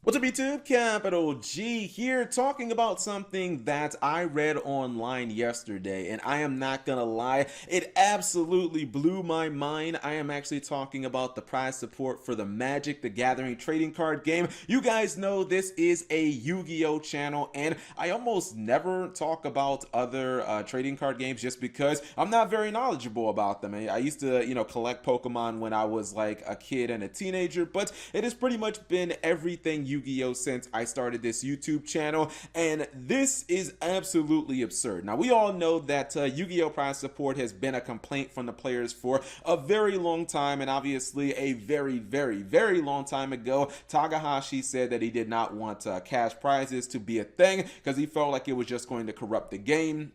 What's up YouTube? Capital G here, talking about something that I read online yesterday, and I am not gonna lie, it absolutely blew my mind. I am actually talking about the prize support for the Magic the Gathering trading card game. You guys know this is a Yu-Gi-Oh channel, and I almost never talk about other trading card games just because I'm not very knowledgeable about them. I used to, collect Pokemon when I was like a kid and a teenager, but it has pretty much been everything Yu-Gi-Oh since I started this YouTube channel, and this is absolutely absurd. Now, we all know that Yu-Gi-Oh prize support has been a complaint from the players for a very long time, and obviously a very long time ago, Takahashi said that he did not want cash prizes to be a thing because he felt like it was just going to corrupt the game,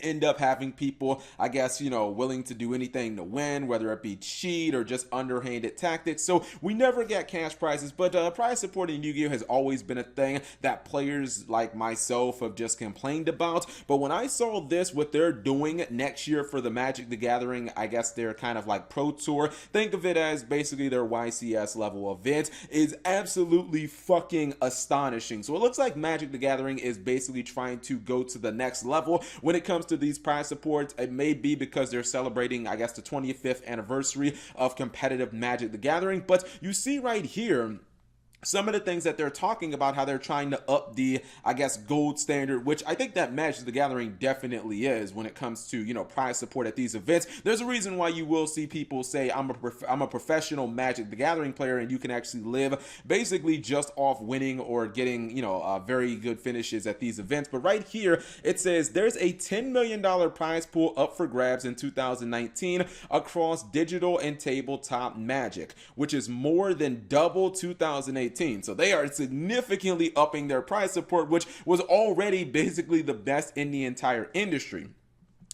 end up having people, I guess, willing to do anything to win, whether it be cheat or just underhanded tactics. So we never get cash prizes, but prize support in Yu-Gi-Oh has always been a thing that players like myself have just complained about. But when I saw this, what they're doing next year for the Magic the Gathering, I guess they're kind of like Pro Tour, think of it as basically their YCS level event, is absolutely fucking astonishing. So it looks like Magic the Gathering is basically trying to go to the next level when it comes to these prize supports. It may be because they're celebrating, I guess, the 25th anniversary of competitive Magic the Gathering, but you see right here some of the things that they're talking about, how they're trying to up the, I guess, gold standard, which I think that Magic the Gathering definitely is when it comes to, prize support at these events. There's a reason why you will see people say, I'm a professional Magic the Gathering player, and you can actually live basically just off winning or getting, very good finishes at these events. But right here, it says there's a $10 million prize pool up for grabs in 2019 across digital and tabletop Magic, which is more than double 2018. So they are significantly upping their price support, which was already basically the best in the entire industry.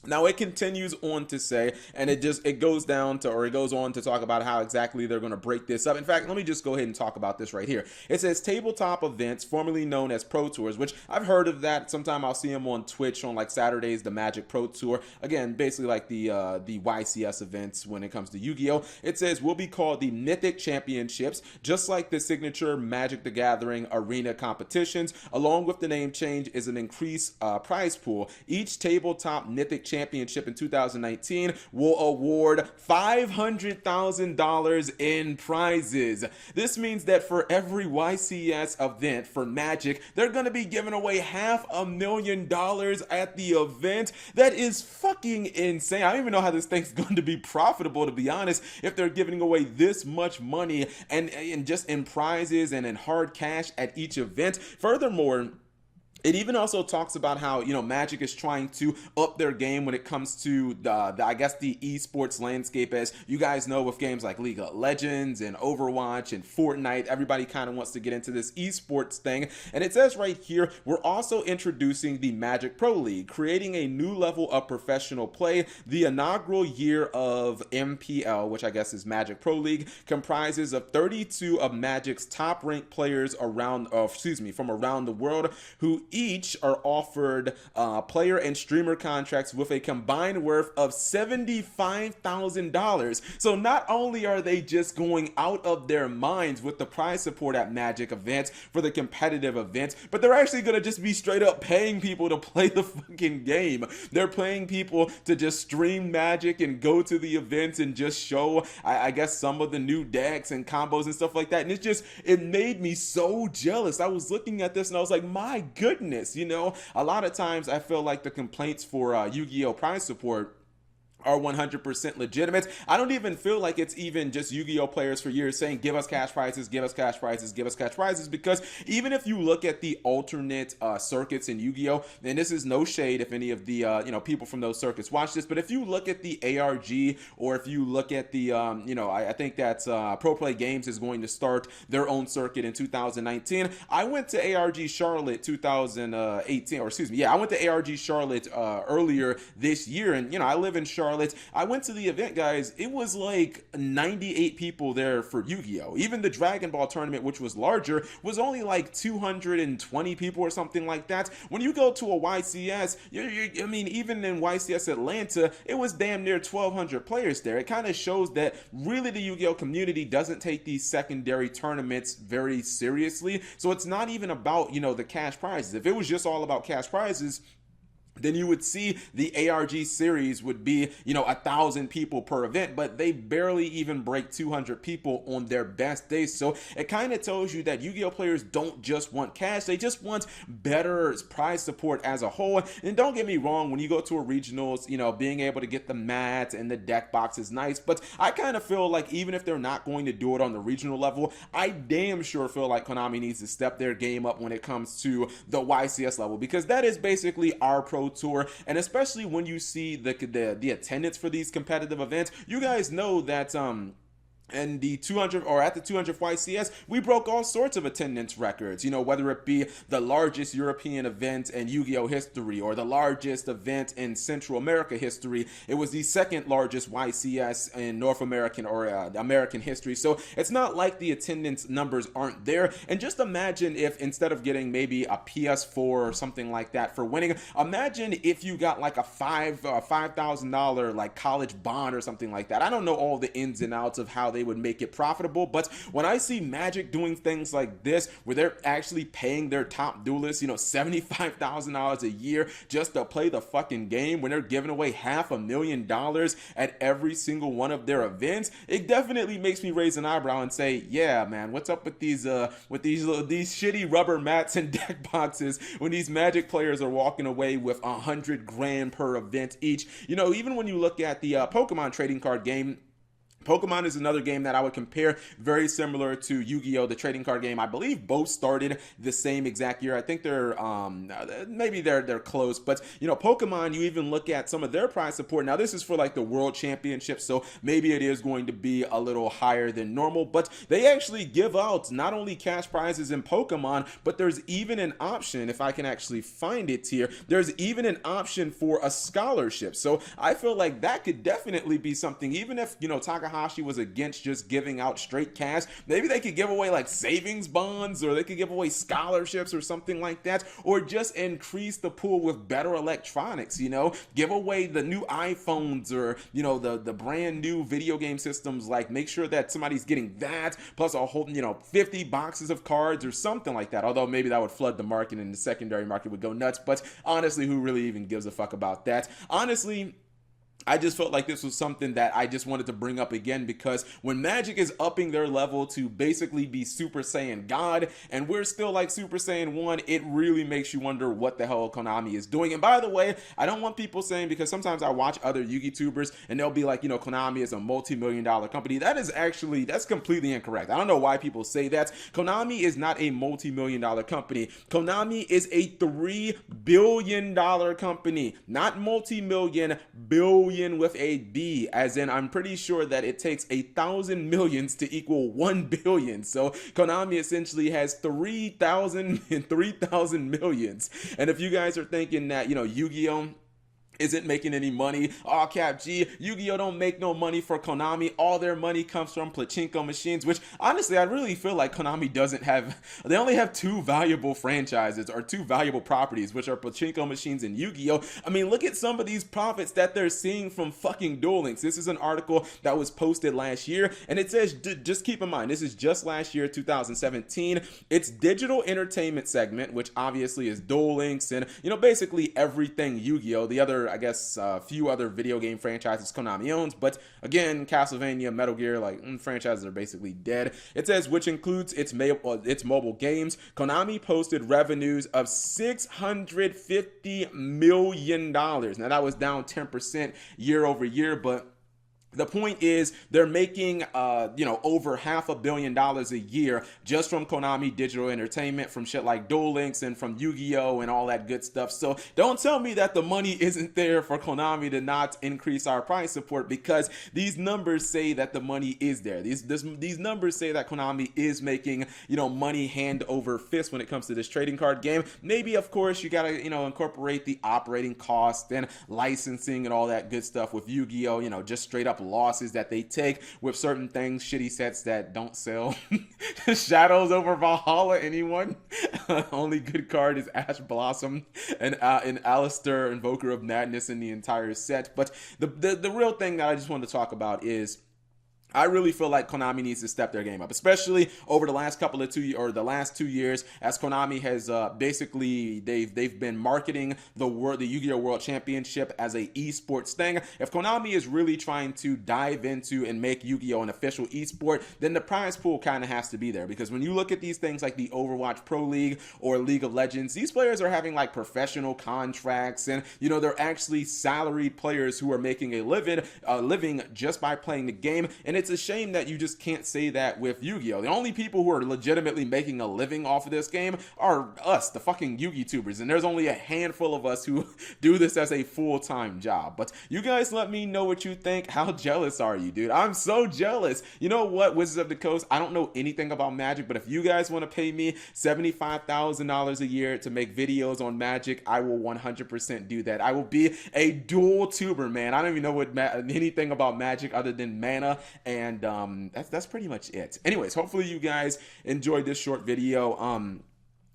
Now it continues on to say, and it goes on to talk about how exactly they're going to break this up. In fact, let me just go ahead and talk about this right here. It says tabletop events, formerly known as Pro Tours, which I've heard of that. Sometime I'll see them on Twitch on like Saturdays, the Magic Pro Tour. Again, basically like the YCS events when it comes to Yu-Gi-Oh. It says will be called the Mythic Championships, just like the signature Magic the Gathering arena competitions. Along with the name change is an increased prize pool. Each tabletop Mythic Championship in 2019 will award $500,000 in prizes. This means that for every YCS event for Magic, they're going to be giving away $500,000 at the event. That is fucking insane. I don't even know how this thing's going to be profitable, to be honest, if they're giving away this much money and just in prizes and in hard cash at each event. Furthermore, it even also talks about how, Magic is trying to up their game when it comes to I guess the esports landscape. As you guys know, with games like League of Legends and Overwatch and Fortnite, everybody kind of wants to get into this esports thing. And it says right here, we're also introducing the Magic Pro League, creating a new level of professional play. The inaugural year of MPL, which I guess is Magic Pro League, comprises of 32 of Magic's top ranked players from around the world, who each are offered player and streamer contracts with a combined worth of $75,000. So not only are they just going out of their minds with the prize support at Magic events for the competitive events, but they're actually going to just be straight up paying people to play the fucking game. They're paying people to just stream Magic and go to the events and just show, I guess, some of the new decks and combos and stuff like that. And it made me so jealous. I was looking at this and I was like, my goodness. A lot of times I feel like the complaints for Yu-Gi-Oh prize support are 100% legitimate. I don't even feel like it's even just Yu-Gi-Oh players for years saying, give us cash prizes, give us cash prizes, give us cash prizes, because even if you look at the alternate circuits in Yu-Gi-Oh, and this is no shade if any of the people from those circuits watch this, but if you look at the ARG, or if you look at the I think that Pro Play Games is going to start their own circuit in 2019. I went to ARG Charlotte 2018, or excuse me, yeah, I went to ARG Charlotte earlier this year, and I live in Charlotte. Charlotte. I went to the event, guys. It was like 98 people there for Yu-Gi-Oh! Even the Dragon Ball tournament, which was larger, was only like 220 people or something like that. When you go to a YCS, I mean, even in YCS Atlanta, it was damn near 1,200 players there. It kind of shows that really the Yu-Gi-Oh! Community doesn't take these secondary tournaments very seriously. So it's not even about, you know, the cash prizes. If it was just all about cash prizes, then you would see the ARG series would be, you know, 1,000 people per event, but they barely even break 200 people on their best days. So it kind of tells you that Yu-Gi-Oh! Players don't just want cash, they just want better prize support as a whole. And don't get me wrong, when you go to a regionals, you know, being able to get the mats and the deck box is nice, but I kind of feel like even if they're not going to do it on the regional level, I damn sure feel like Konami needs to step their game up when it comes to the YCS level, because that is basically our Pro Tour. And especially when you see the attendance for these competitive events, you guys know that and the 200 or at the 200th YCS, we broke all sorts of attendance records, you know, whether it be the largest European event in Yu-Gi-Oh! History or the largest event in Central America history. It was the second largest YCS in North American or American history. So it's not like the attendance numbers aren't there. And just imagine if instead of getting maybe a PS4 or something like that for winning, imagine if you got like a $5,000 like college bond or something like that. I don't know all the ins and outs of how they would make it profitable, but when I see Magic doing things like this where they're actually paying their top duelists, you know, $75,000 a year just to play the fucking game, when they're giving away $500,000 at every single one of their events, it definitely makes me raise an eyebrow and say, yeah, man, what's up with these shitty rubber mats and deck boxes when these Magic players are walking away with $100,000 per event each? You know, even when you look at the Pokemon trading card game, Pokemon is another game that I would compare very similar to Yu-Gi-Oh! The trading card game. I believe both started the same exact year. I think they're maybe they're close, but you know, Pokemon, you even look at some of their prize support. Now this is for like the World Championship, so maybe it is going to be a little higher than normal, but they actually give out not only cash prizes in Pokemon, but there's even an option, if I can actually find it here, there's even an option for a scholarship. So I feel like that could definitely be something, even if, you know, Takahashi was against just giving out straight cash, maybe they could give away like savings bonds, or they could give away scholarships or something like that, or just increase the pool with better electronics, you know, give away the new iPhones, or, you know, the brand new video game systems, like make sure that somebody's getting that, plus a whole, you know, 50 boxes of cards or something like that, although maybe that would flood the market and the secondary market would go nuts, but honestly, who really even gives a fuck about that? Honestly, I just felt like this was something that I just wanted to bring up again, because when Magic is upping their level to basically be Super Saiyan God, and we're still like Super Saiyan 1, it really makes you wonder what the hell Konami is doing. And by the way, I don't want people saying, because sometimes I watch other Yu-Gi tubers and they'll be like, you know, Konami is a multi-million-dollar company. That's completely incorrect. I don't know why people say that. Konami is not a multi-million-dollar company. Konami is a $3 billion company, not multi-million, billion with a B, as in I'm pretty sure that it takes 1,000 millions to equal 1 billion. So Konami essentially has 3,000 millions. And if you guys are thinking that, you know, Yu-Gi-Oh! Isn't making any money, all cap G, Yu-Gi-Oh! Don't make no money for Konami. All their money comes from pachinko machines, which honestly I really feel like Konami doesn't have. They only have two valuable franchises, or two valuable properties, which are pachinko machines and Yu-Gi-Oh! I mean, look at some of these profits that they're seeing from fucking Duel Links. This is an article that was posted last year, and it says, just keep in mind, this is just last year, 2017. It's digital entertainment segment, which obviously is Duel Links and, you know, basically everything Yu-Gi-Oh! The other, I guess, a few other video game franchises Konami owns, but again, Castlevania, Metal Gear, like, franchises are basically dead. It says, which includes its mobile games. Konami posted revenues of $650 million. Now, that was down 10% year over year, but The point is, they're making, over $500 million a year just from Konami Digital Entertainment, from shit like Duel Links and from Yu-Gi-Oh! And all that good stuff. So don't tell me that the money isn't there for Konami to not increase our prize support, because these numbers say that the money is there. These numbers say that Konami is making, money hand over fist when it comes to this trading card game. Maybe, of course, you gotta, incorporate the operating cost and licensing and all that good stuff with Yu-Gi-Oh! Just straight up losses that they take with certain things, shitty sets that don't sell. Shadows over Valhalla, anyone? Only good card is Ash Blossom and Alistair, Invoker of Madness, in the entire set. But the real thing that I just wanted to talk about is, I really feel like Konami needs to step their game up, especially over the last the last 2 years, as Konami has basically they've been marketing the Yu-Gi-Oh! World Championship as a esports thing. If Konami is really trying to dive into and make Yu-Gi-Oh! An official esport, then the prize pool kind of has to be there, because when you look at these things like the Overwatch Pro League or League of Legends, these players are having like professional contracts, and they're actually salaried players who are making a living just by playing the game. And it's a shame that you just can't say that with Yu-Gi-Oh! The only people who are legitimately making a living off of this game are us, the fucking Yu-Gi-Tubers, and there's only a handful of us who do this as a full-time job. But you guys let me know what you think. How jealous are you, dude? I'm so jealous. You know what, Wizards of the Coast, I don't know anything about Magic, but if you guys want to pay me $75,000 a year to make videos on Magic, I will 100% do that. I will be a dual tuber, man. I don't even know anything about Magic other than mana, and that's pretty much it. Anyways, hopefully you guys enjoyed this short video.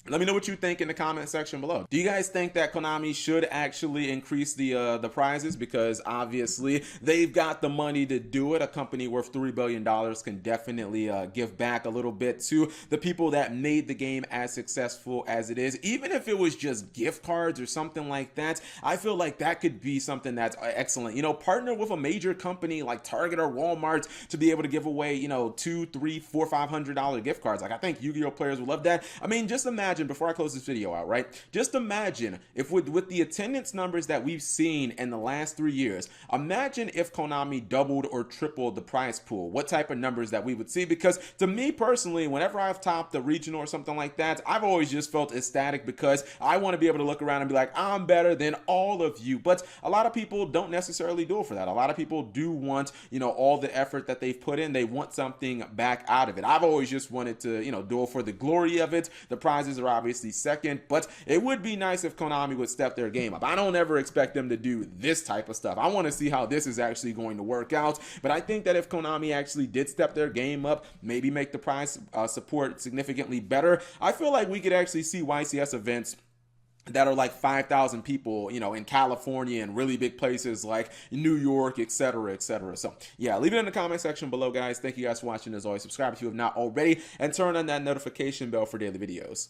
Let me know what you think in the comment section below. Do you guys think that Konami should actually increase the prizes? Because obviously they've got the money to do it. A company worth $3 billion can definitely give back a little bit to the people that made the game as successful as it is. Even if it was just gift cards or something like that, I feel like that could be something that's excellent. Partner with a major company like Target or Walmart to be able to give away, $200, $300, $400, $500 gift cards. Like, I think Yu-Gi-Oh! Players would love that. I mean, just imagine, before I close this video out, right? Just imagine if with the attendance numbers that we've seen in the last 3 years, imagine if Konami doubled or tripled the prize pool, what type of numbers that we would see. Because to me personally, whenever I've topped the regional or something like that, I've always just felt ecstatic, because I want to be able to look around and be like, I'm better than all of you. But a lot of people don't necessarily do it for that. A lot of people do want, all the effort that they've put in, they want something back out of it. I've always just wanted to, do it for the glory of it. The prizes are obviously second, but it would be nice if Konami would step their game up. I don't ever expect them to do this type of stuff. I want to see how this is actually going to work out, but I think that if Konami actually did step their game up, maybe make the prize support significantly better, I feel like we could actually see YCS events that are like 5,000 people, in California and really big places like New York, etc., etc. So yeah, leave it in the comment section below, guys. Thank you guys for watching. As always, subscribe if you have not already, and turn on that notification bell for daily videos.